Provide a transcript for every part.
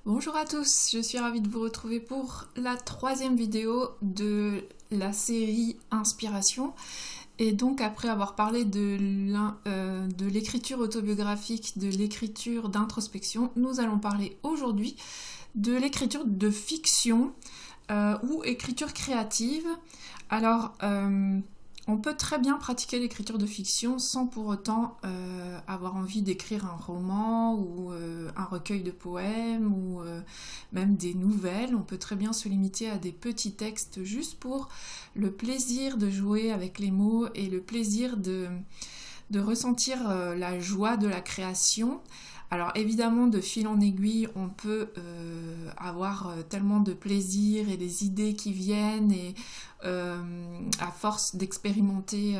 Bonjour à tous, je suis ravie de vous retrouver pour la troisième vidéo de la série Inspiration. Et donc après avoir parlé de l'écriture autobiographique, de l'écriture d'introspection, nous allons parler aujourd'hui de l'écriture de fiction ou écriture créative. Alors, on peut très bien pratiquer l'écriture de fiction sans pour autant avoir envie d'écrire un roman ou un recueil de poèmes ou même des nouvelles. On peut très bien se limiter à des petits textes juste pour le plaisir de jouer avec les mots et le plaisir de ressentir la joie de la création. Alors évidemment, de fil en aiguille, on peut avoir tellement de plaisir et des idées qui viennent et à force d'expérimenter,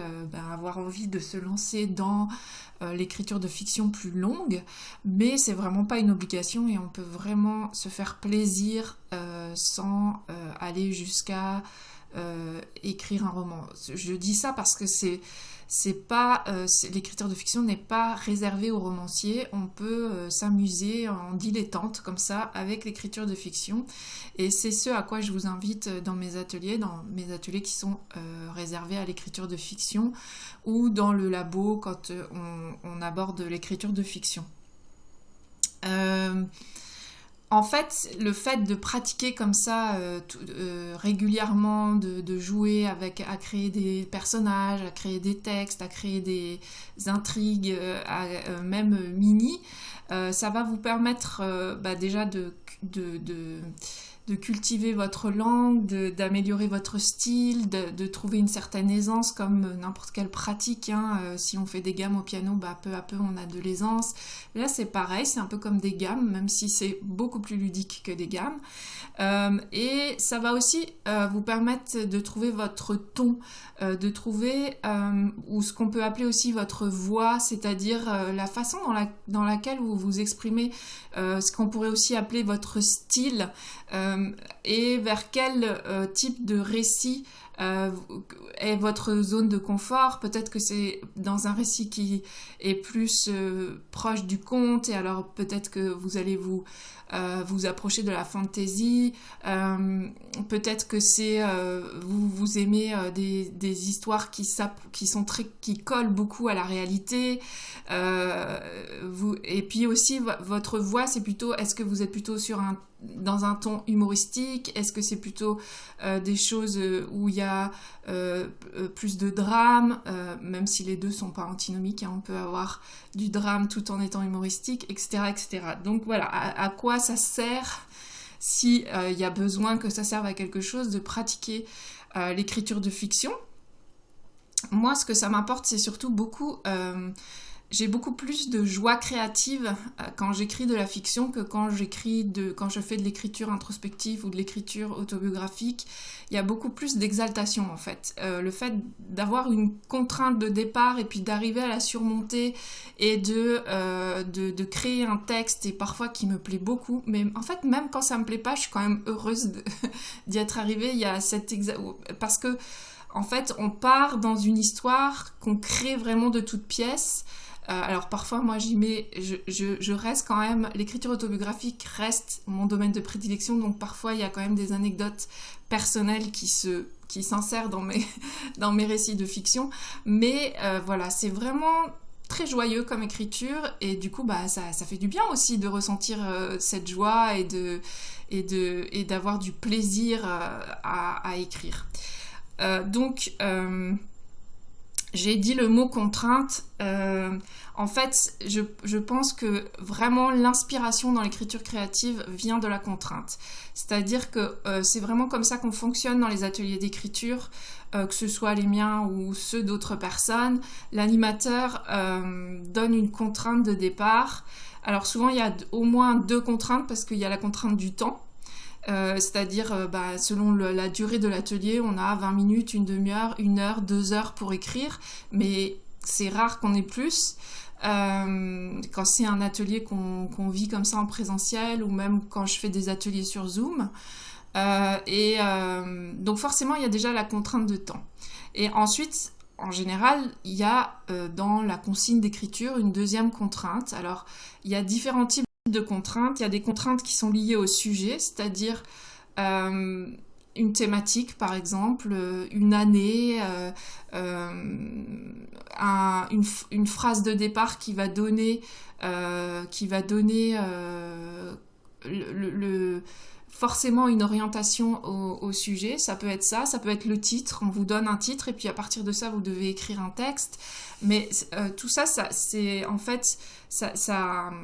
avoir envie de se lancer dans l'écriture de fiction plus longue, mais c'est vraiment pas une obligation et on peut vraiment se faire plaisir sans aller jusqu'à écrire un roman. Je dis ça parce que l'écriture de fiction n'est pas réservée aux romanciers. On peut s'amuser en dilettante comme ça avec l'écriture de fiction, et c'est ce à quoi je vous invite dans mes ateliers qui sont réservés à l'écriture de fiction, ou dans le labo quand on aborde l'écriture de fiction. En fait, le fait de pratiquer comme ça régulièrement, de jouer à créer des personnages, à créer des textes, à créer des intrigues, même mini, ça va vous permettre déjà de cultiver votre langue, d'améliorer votre style, de trouver une certaine aisance comme n'importe quelle pratique. Si on fait des gammes au piano, peu à peu on a de l'aisance. Là c'est pareil, c'est un peu comme des gammes, même si c'est beaucoup plus ludique que des gammes. Et ça va aussi vous permettre de trouver votre ton, de trouver ou ce qu'on peut appeler aussi votre voix, c'est-à-dire la façon dans laquelle vous vous exprimez, ce qu'on pourrait aussi appeler votre style, et vers quel type de récit est votre zone de confort. Peut-être que c'est dans un récit qui est plus proche du conte, et alors peut-être que vous allez vous approcher de la fantasy. Peut-être que c'est vous aimez des histoires qui collent beaucoup à la réalité. Et puis aussi votre voix, c'est plutôt, est-ce que vous êtes plutôt dans un ton humoristique? Est-ce que c'est plutôt des choses où il y a plus de drame, même si les deux sont pas antinomiques, on peut avoir du drame tout en étant humoristique, etc., etc. Donc voilà, à quoi ça sert, si y a besoin que ça serve à quelque chose, de pratiquer l'écriture de fiction. Moi, ce que ça m'apporte, c'est surtout j'ai beaucoup plus de joie créative quand j'écris de la fiction que quand je fais de l'écriture introspective ou de l'écriture autobiographique. Il y a beaucoup plus d'exaltation en fait. Le fait d'avoir une contrainte de départ et puis d'arriver à la surmonter et de créer un texte, et parfois qui me plaît beaucoup, mais en fait même quand ça me plaît pas, je suis quand même heureuse d'y être arrivée. Il y a parce que en fait on part dans une histoire qu'on crée vraiment de toutes pièces. Alors parfois moi je reste quand même, l'écriture autobiographique reste mon domaine de prédilection, donc parfois il y a quand même des anecdotes personnelles qui s'insèrent dans mes récits de fiction, mais voilà, c'est vraiment très joyeux comme écriture, et du coup ça fait du bien aussi de ressentir cette joie et d'avoir du plaisir à écrire. Donc j'ai dit le mot contrainte. En fait, je pense que vraiment l'inspiration dans l'écriture créative vient de la contrainte. C'est-à-dire que c'est vraiment comme ça qu'on fonctionne dans les ateliers d'écriture, que ce soit les miens ou ceux d'autres personnes. L'animateur donne une contrainte de départ. Alors souvent, il y a au moins 2 contraintes, parce qu'il y a la contrainte du temps. C'est-à-dire selon la durée de l'atelier, on a 20 minutes, une demi-heure, 1 heure, 2 heures pour écrire, mais c'est rare qu'on ait plus. Quand c'est un atelier qu'on vit comme ça en présentiel, ou même quand je fais des ateliers sur Zoom. Donc forcément, il y a déjà la contrainte de temps. Et ensuite, en général, il y a dans la consigne d'écriture une deuxième contrainte. Alors, il y a différents types de contraintes. Il y a des contraintes qui sont liées au sujet, c'est-à-dire une thématique, par exemple, une année, une phrase de départ qui va donner, forcément une orientation au sujet. Ça peut être ça, ça peut être le titre. On vous donne un titre et puis à partir de ça, vous devez écrire un texte. Mais tout ça, c'est en fait,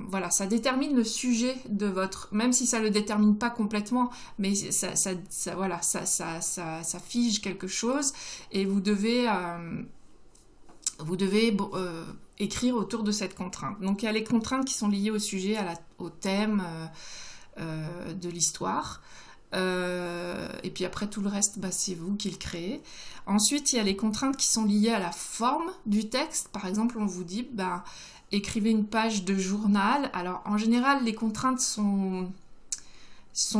voilà, ça détermine le sujet de votre, même si ça le détermine pas complètement, mais voilà, ça fige quelque chose et vous devez écrire autour de cette contrainte. Donc il y a les contraintes qui sont liées au sujet, au thème de l'histoire. Et puis après tout le reste, c'est vous qui le créez. Ensuite, il y a les contraintes qui sont liées à la forme du texte. Par exemple, on vous dit, écrivez une page de journal. Alors, en général, les contraintes sont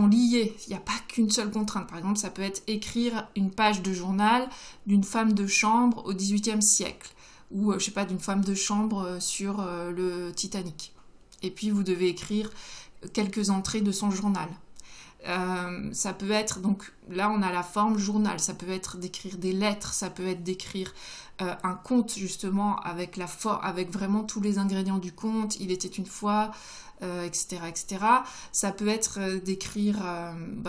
liées. Il n'y a pas qu'une seule contrainte. Par exemple, ça peut être écrire une page de journal d'une femme de chambre au XVIIIe siècle. Ou, je sais pas, d'une femme de chambre sur le Titanic. Et puis, vous devez écrire quelques entrées de son journal. Ça peut être, donc là on a la forme journal, ça peut être d'écrire des lettres, ça peut être d'écrire un conte justement avec vraiment tous les ingrédients du conte, il était une fois, etc., etc. Ça peut être d'écrire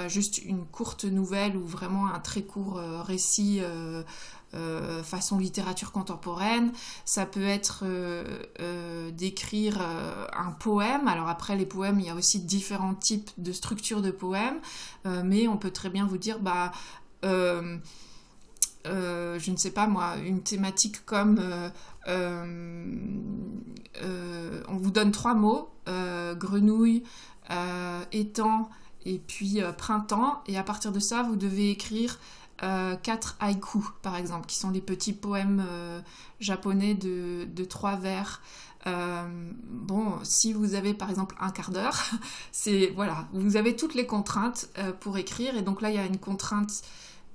juste une courte nouvelle ou vraiment un très court récit façon littérature contemporaine. Ça peut être d'écrire un poème. Alors après les poèmes, il y a aussi différents types de structures de poèmes, mais on peut très bien vous dire je ne sais pas moi, une thématique comme on vous donne 3 mots, grenouille, étang et puis printemps, et à partir de ça vous devez écrire 4 haïkus par exemple, qui sont les petits poèmes japonais de 3 vers. Si vous avez par exemple un quart d'heure, voilà, vous avez toutes les contraintes pour écrire, et donc là il y a une contrainte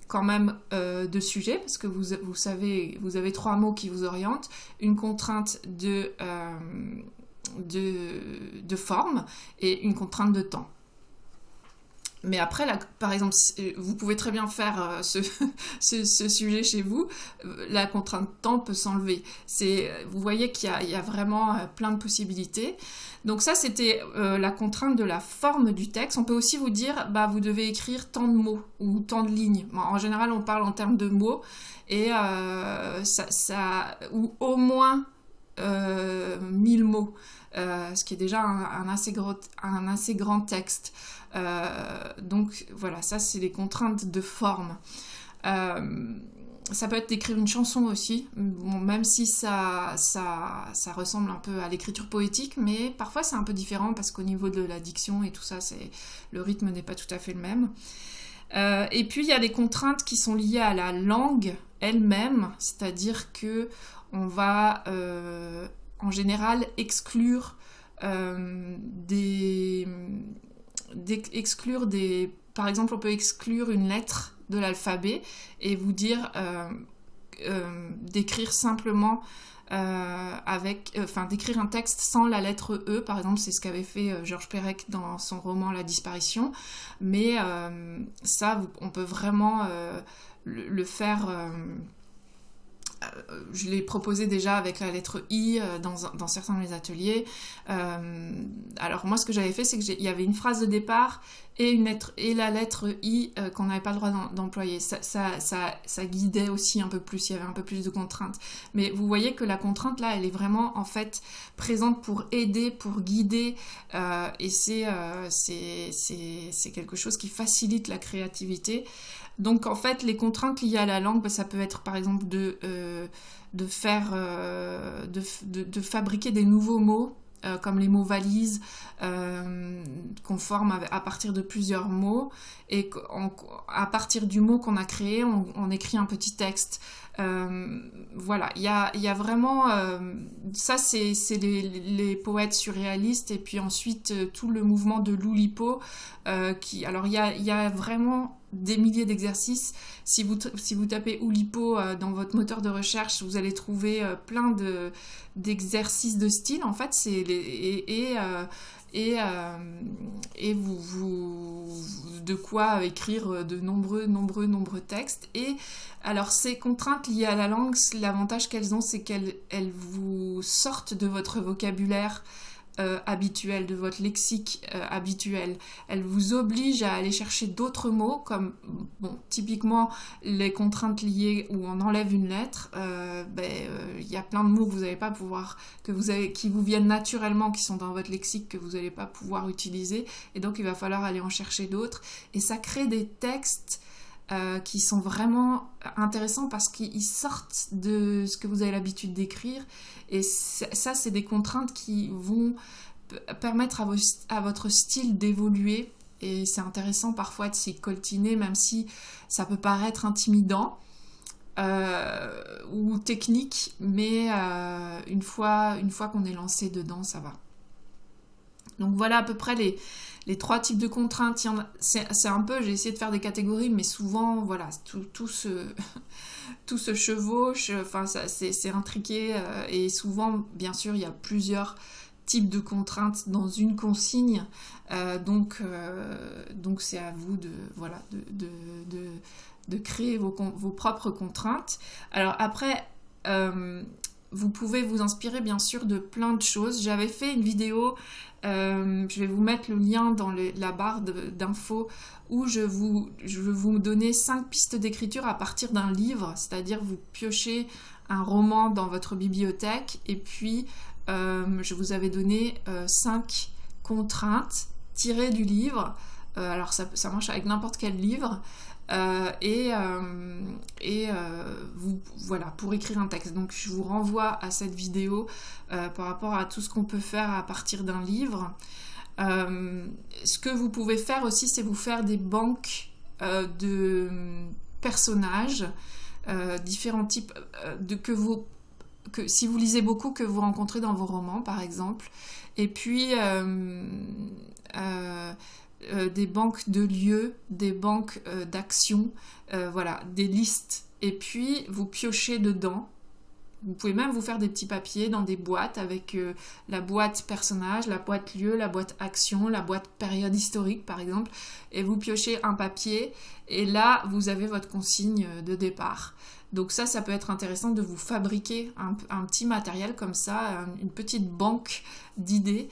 quand même de sujet, parce que vous savez, vous avez 3 mots qui vous orientent, une contrainte de forme et une contrainte de temps. Mais après, là, par exemple, vous pouvez très bien faire ce sujet chez vous, la contrainte de temps peut s'enlever. Vous voyez qu'il y a vraiment plein de possibilités. Donc ça, c'était la contrainte de la forme du texte. On peut aussi vous dire, vous devez écrire tant de mots ou tant de lignes. En général, on parle en termes de mots, et ou au moins 1000 mots. Ce qui est déjà un assez grand texte. Donc voilà, ça c'est les contraintes de forme. Ça peut être d'écrire une chanson aussi, même si ça ressemble un peu à l'écriture poétique, mais parfois c'est un peu différent parce qu'au niveau de la diction et tout ça, le rythme n'est pas tout à fait le même. Et puis il y a des contraintes qui sont liées à la langue elle-même, c'est-à-dire que on va en général exclure par exemple, on peut exclure une lettre de l'alphabet et vous dire d'écrire simplement d'écrire un texte sans la lettre E, par exemple. C'est ce qu'avait fait Georges Perec dans son roman La Disparition, mais ça, on peut vraiment le faire. Je l'ai proposé déjà avec la lettre I dans certains de mes ateliers. Alors moi, ce que j'avais fait, c'est qu'il y avait une phrase de départ et la lettre I qu'on n'avait pas le droit d'employer. Ça guidait aussi un peu plus, il y avait un peu plus de contraintes. Mais vous voyez que la contrainte là, elle est vraiment en fait présente pour aider, pour guider, et c'est quelque chose qui facilite la créativité. Donc en fait, les contraintes liées à la langue, ça peut être par exemple de fabriquer des nouveaux mots, comme les mots valises, qu'on forme à partir de plusieurs mots, et à partir du mot qu'on a créé, on écrit un petit texte. Voilà, il y a vraiment ça, c'est les poètes surréalistes, et puis ensuite tout le mouvement de l'Oulipo, alors il y a vraiment des milliers d'exercices. Si vous tapez Oulipo dans votre moteur de recherche, vous allez trouver plein d'exercices de style en fait. et de quoi écrire de nombreux textes. Et alors ces contraintes liées à la langue, l'avantage qu'elles ont, c'est qu'elles vous sortent de votre vocabulaire habituel, de votre lexique habituel. Elle vous oblige à aller chercher d'autres mots, comme typiquement les contraintes liées où on enlève une lettre. Y a plein de mots que vous n'allez pas pouvoir, qui vous viennent naturellement, qui sont dans votre lexique, que vous n'allez pas pouvoir utiliser, et donc il va falloir aller en chercher d'autres. Et ça crée des textes qui sont vraiment intéressants parce qu'ils sortent de ce que vous avez l'habitude d'écrire. Et ça, c'est des contraintes qui vont permettre à votre style d'évoluer. Et c'est intéressant parfois de s'y coltiner, même si ça peut paraître intimidant ou technique. Mais une fois qu'on est lancé dedans, ça va. Donc voilà à peu près les 3 types de contraintes. C'est un peu, j'ai essayé de faire des catégories, mais souvent, voilà, tout se chevauche, enfin, c'est intriqué, et souvent, bien sûr, il y a plusieurs types de contraintes dans une consigne, donc c'est à vous de créer vos propres contraintes. Alors après, vous pouvez vous inspirer bien sûr de plein de choses. J'avais fait une vidéo, je vais vous mettre le lien dans la barre d'infos, où je vais vous donner 5 pistes d'écriture à partir d'un livre, c'est-à-dire vous piochez un roman dans votre bibliothèque et puis je vous avais donné 5 contraintes tirées du livre. Alors ça marche avec n'importe quel livre. Voilà, pour écrire un texte. Donc je vous renvoie à cette vidéo par rapport à tout ce qu'on peut faire à partir d'un livre. Ce que vous pouvez faire aussi, c'est vous faire des banques de personnages, différents types que si vous lisez beaucoup, que vous rencontrez dans vos romans par exemple, et puis des banques de lieux, des banques d'actions, voilà, des listes. Et puis, vous piochez dedans. Vous pouvez même vous faire des petits papiers dans des boîtes avec la boîte personnage, la boîte lieu, la boîte action, la boîte période historique, par exemple. Et vous piochez un papier. Et là, vous avez votre consigne de départ. Donc ça peut être intéressant de vous fabriquer un petit matériel comme ça, une petite banque d'idées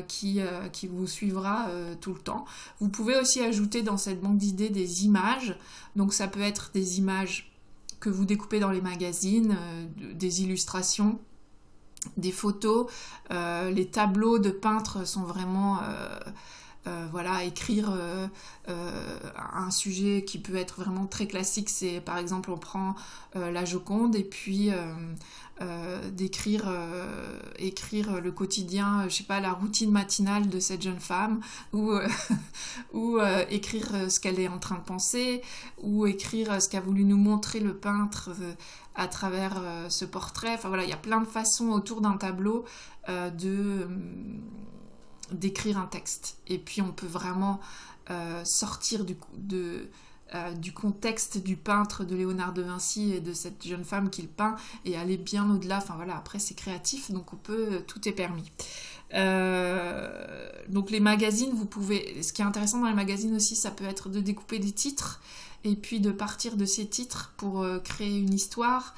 qui vous suivra tout le temps. Vous pouvez aussi ajouter dans cette banque d'idées des images. Donc ça peut être des images que vous découpez dans les magazines, des illustrations, des photos. Les tableaux de peintres sont vraiment... voilà, écrire un sujet qui peut être vraiment très classique, c'est par exemple on prend la Joconde et puis écrire le quotidien, je sais pas, la routine matinale de cette jeune femme, ou écrire ce qu'elle est en train de penser, ou écrire ce qu'a voulu nous montrer le peintre à travers ce portrait. Enfin voilà, il y a plein de façons autour d'un tableau d'écrire un texte. Et puis on peut vraiment sortir du contexte du peintre de Léonard de Vinci et de cette jeune femme qu'il peint et aller bien au-delà. Enfin voilà, après c'est créatif, donc tout est permis. Donc les magazines, vous pouvez... Ce qui est intéressant dans les magazines aussi, ça peut être de découper des titres et puis de partir de ces titres pour créer une histoire.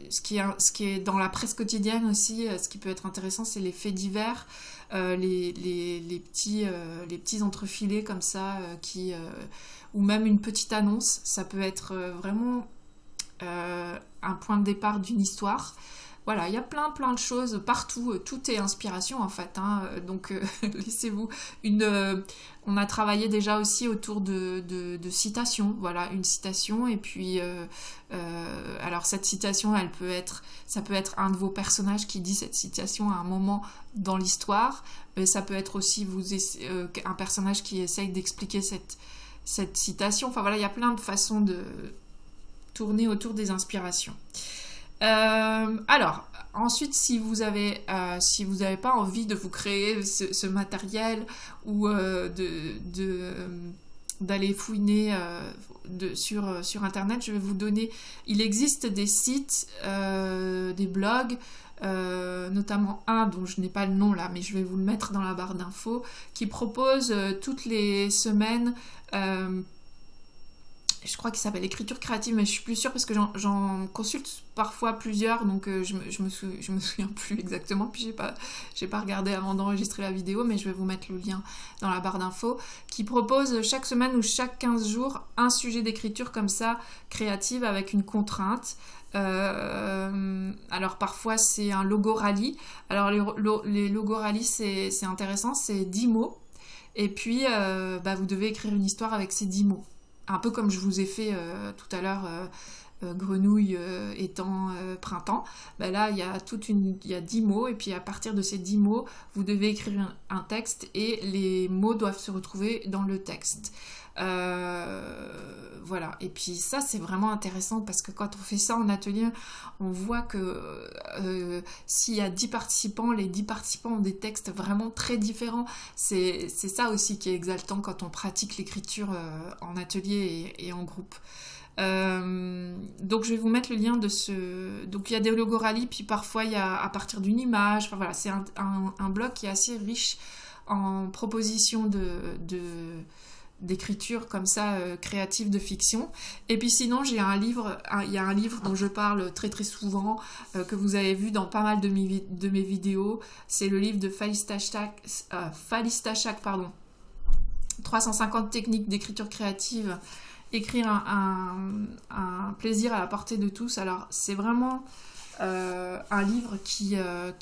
Ce qui est dans la presse quotidienne aussi, ce qui peut être intéressant, c'est les faits divers, les petits entrefilés comme ça, ou même une petite annonce. Ça peut être vraiment un point de départ d'une histoire. Voilà, il y a plein de choses partout, tout est inspiration en fait, hein, donc laissez-vous on a travaillé déjà aussi autour de citations, voilà, une citation, et puis alors cette citation, ça peut être un de vos personnages qui dit cette citation à un moment dans l'histoire, mais ça peut être aussi un personnage qui essaye d'expliquer cette citation. Enfin voilà, il y a plein de façons de tourner autour des inspirations. Alors, ensuite, si vous avez pas envie de vous créer ce matériel ou d'aller fouiner sur internet, je vais vous donner... Il existe des sites, des blogs notamment un dont je n'ai pas le nom là, mais je vais vous le mettre dans la barre d'infos, qui propose toutes les semaines, je crois qu'il s'appelle écriture créative, mais je suis plus sûre parce que j'en consulte parfois plusieurs, donc je me souviens plus exactement, puis j'ai pas regardé avant d'enregistrer la vidéo, mais je vais vous mettre le lien dans la barre d'infos, qui propose chaque semaine ou chaque 15 jours un sujet d'écriture comme ça, créative, avec une contrainte. Alors parfois c'est un logorally. Alors les logorally c'est intéressant, c'est 10 mots, et puis vous devez écrire une histoire avec ces 10 mots. Un peu comme je vous ai fait tout à l'heure, grenouille étant printemps. Là, il y a 10 mots, et puis à partir de ces 10 mots, vous devez écrire un texte, et les mots doivent se retrouver dans le texte. Voilà, et puis ça c'est vraiment intéressant parce que quand on fait ça en atelier, on voit que s'il y a 10 participants, les 10 participants ont des textes vraiment très différents. C'est ça aussi qui est exaltant quand on pratique l'écriture en atelier et en groupe. Donc je vais vous mettre le lien de ce... Donc il y a des logorally, puis parfois il y a à partir d'une image, enfin voilà, c'est un blog qui est assez riche en propositions d'écriture comme ça, créative, de fiction. Et puis sinon il y a un livre dont je parle très très souvent, que vous avez vu dans pas mal de mes vidéos. C'est le livre de Falice Tachak, 350 techniques d'écriture créative, écrire un plaisir à la portée de tous. Alors c'est vraiment un livre qui a,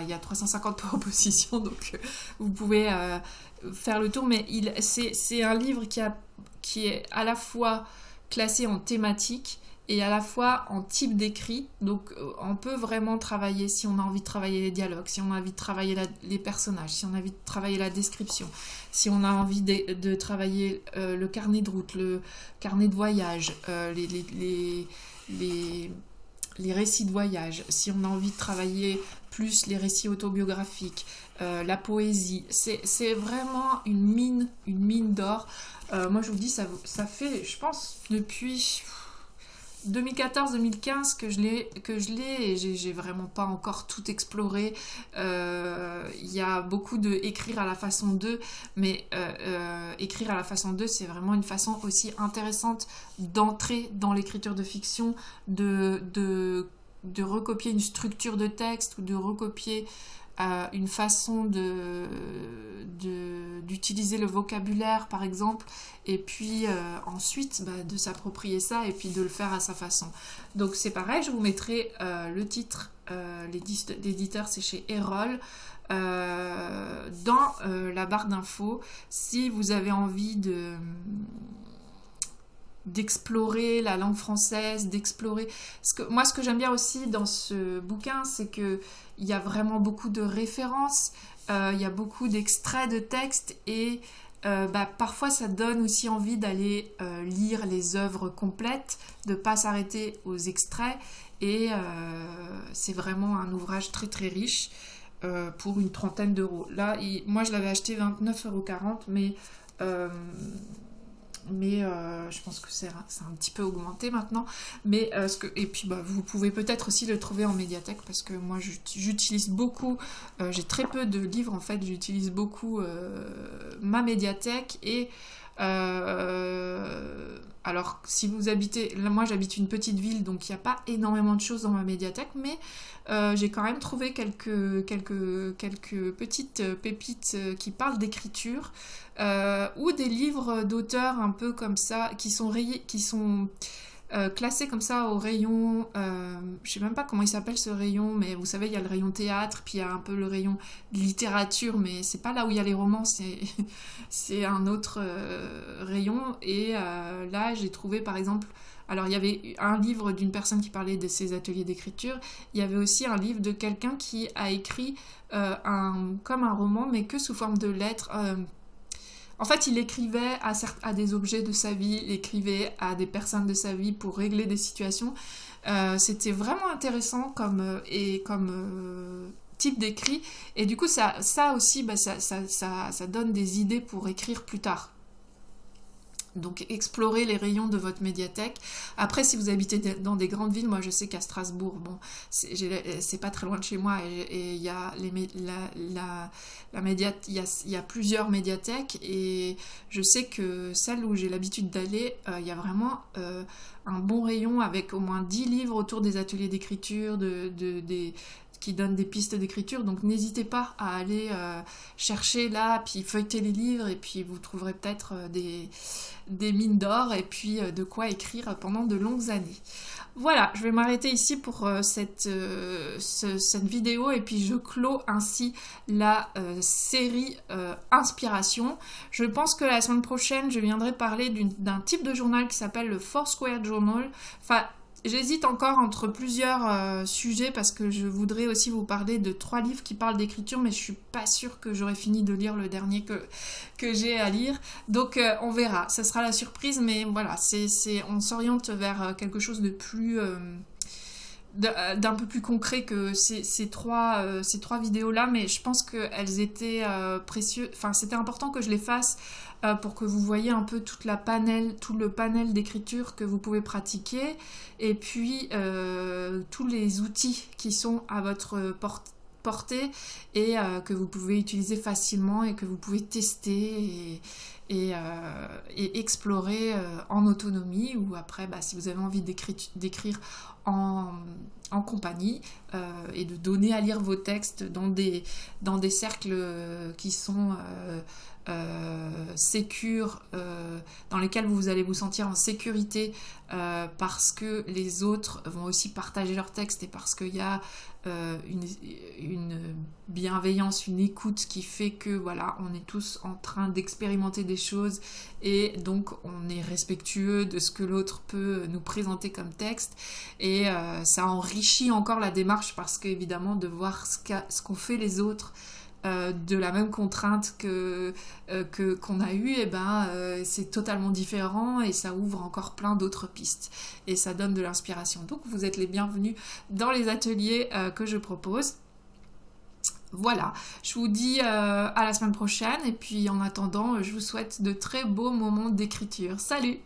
il y a 350 propositions, donc vous pouvez faire le tour, mais c'est un livre qui est à la fois classé en thématique et à la fois en type d'écrit. Donc on peut vraiment travailler, si on a envie de travailler les dialogues, si on a envie de travailler les personnages, si on a envie de travailler la description, si on a envie de travailler le carnet de route, le carnet de voyage, les récits de voyage, si on a envie de travailler plus les récits autobiographiques, la poésie, c'est vraiment une mine d'or. Moi je vous dis, ça fait, je pense, depuis 2014-2015 que je l'ai, et j'ai vraiment pas encore tout exploré. Il y a beaucoup de écrire à la façon d'eux, mais écrire à la façon d'eux, c'est vraiment une façon aussi intéressante d'entrer dans l'écriture de fiction, de recopier une structure de texte, ou de recopier une façon d'utiliser le vocabulaire par exemple, et puis ensuite de s'approprier ça et puis de le faire à sa façon. Donc c'est pareil, je vous mettrai le titre, l'éditeur c'est chez Erol, dans la barre d'infos, si vous avez envie d'explorer la langue française, d'explorer... Moi, ce que j'aime bien aussi dans ce bouquin, c'est qu'il y a vraiment beaucoup de références, il y a beaucoup d'extraits de textes, et parfois ça donne aussi envie d'aller lire les œuvres complètes, de ne pas s'arrêter aux extraits, et c'est vraiment un ouvrage très très riche pour une trentaine d'euros. Là, moi je l'avais acheté 29,40 €, mais je pense que c'est un petit peu augmenté maintenant, mais et puis vous pouvez peut-être aussi le trouver en médiathèque, parce que moi j'utilise beaucoup, j'ai très peu de livres en fait, j'utilise beaucoup ma médiathèque. Et alors si vous habitez, là moi j'habite une petite ville, donc il n'y a pas énormément de choses dans ma médiathèque, mais j'ai quand même trouvé quelques petites pépites qui parlent d'écriture, ou des livres d'auteurs un peu comme ça, qui sont classés comme ça au rayon, je sais même pas comment il s'appelle ce rayon, mais vous savez il y a le rayon théâtre, puis il y a un peu le rayon littérature, mais c'est pas là où il y a les romans, c'est un autre rayon. Et là j'ai trouvé par exemple, alors il y avait un livre d'une personne qui parlait de ses ateliers d'écriture, il y avait aussi un livre de quelqu'un qui a écrit comme un roman, mais que sous forme de lettres. En fait, il écrivait à des objets de sa vie, il écrivait à des personnes de sa vie pour régler des situations. C'était vraiment intéressant comme type d'écrit. Et du coup, ça aussi, ça donne des idées pour écrire plus tard. Donc explorez les rayons de votre médiathèque. Après, si vous habitez dans des grandes villes, moi je sais qu'à Strasbourg, bon, c'est pas très loin de chez moi et il y a il y a plusieurs médiathèques et je sais que celle où j'ai l'habitude d'aller, il y a vraiment un bon rayon avec au moins 10 livres autour des ateliers d'écriture, qui donnent des pistes d'écriture, donc n'hésitez pas à aller chercher là, puis feuilleter les livres, et puis vous trouverez peut-être des mines d'or, et puis de quoi écrire pendant de longues années. Voilà, je vais m'arrêter ici pour cette vidéo, et puis je clôt ainsi la série Inspiration. Je pense que la semaine prochaine, je viendrai parler d'un type de journal qui s'appelle le Foursquare Journal. Enfin, j'hésite encore entre plusieurs sujets parce que je voudrais aussi vous parler de 3 livres qui parlent d'écriture, mais je suis pas sûre que j'aurai fini de lire le dernier que j'ai à lire. Donc on verra, ça sera la surprise, mais voilà, on s'oriente vers quelque chose de plus... d'un peu plus concret que ces trois vidéos là, mais je pense qu'elles étaient précieuses, enfin c'était important que je les fasse pour que vous voyez un peu tout le panel d'écriture que vous pouvez pratiquer, et puis tous les outils qui sont à votre portée et que vous pouvez utiliser facilement et que vous pouvez tester et explorer en autonomie, ou après si vous avez envie d'écrire en compagnie et de donner à lire vos textes dans des cercles qui sont sécures, dans lesquels vous allez vous sentir en sécurité parce que les autres vont aussi partager leurs textes et parce qu'il y a une bienveillance, une écoute qui fait que voilà, on est tous en train d'expérimenter des choses et donc on est respectueux de ce que l'autre peut nous présenter comme texte, et ça enrichit encore la démarche parce qu'évidemment de voir ce qu'ont fait les autres de la même contrainte qu'on a eue, et c'est totalement différent et ça ouvre encore plein d'autres pistes et ça donne de l'inspiration. Donc vous êtes les bienvenus dans les ateliers que je propose. Voilà, je vous dis à la semaine prochaine, et puis en attendant, je vous souhaite de très beaux moments d'écriture. Salut!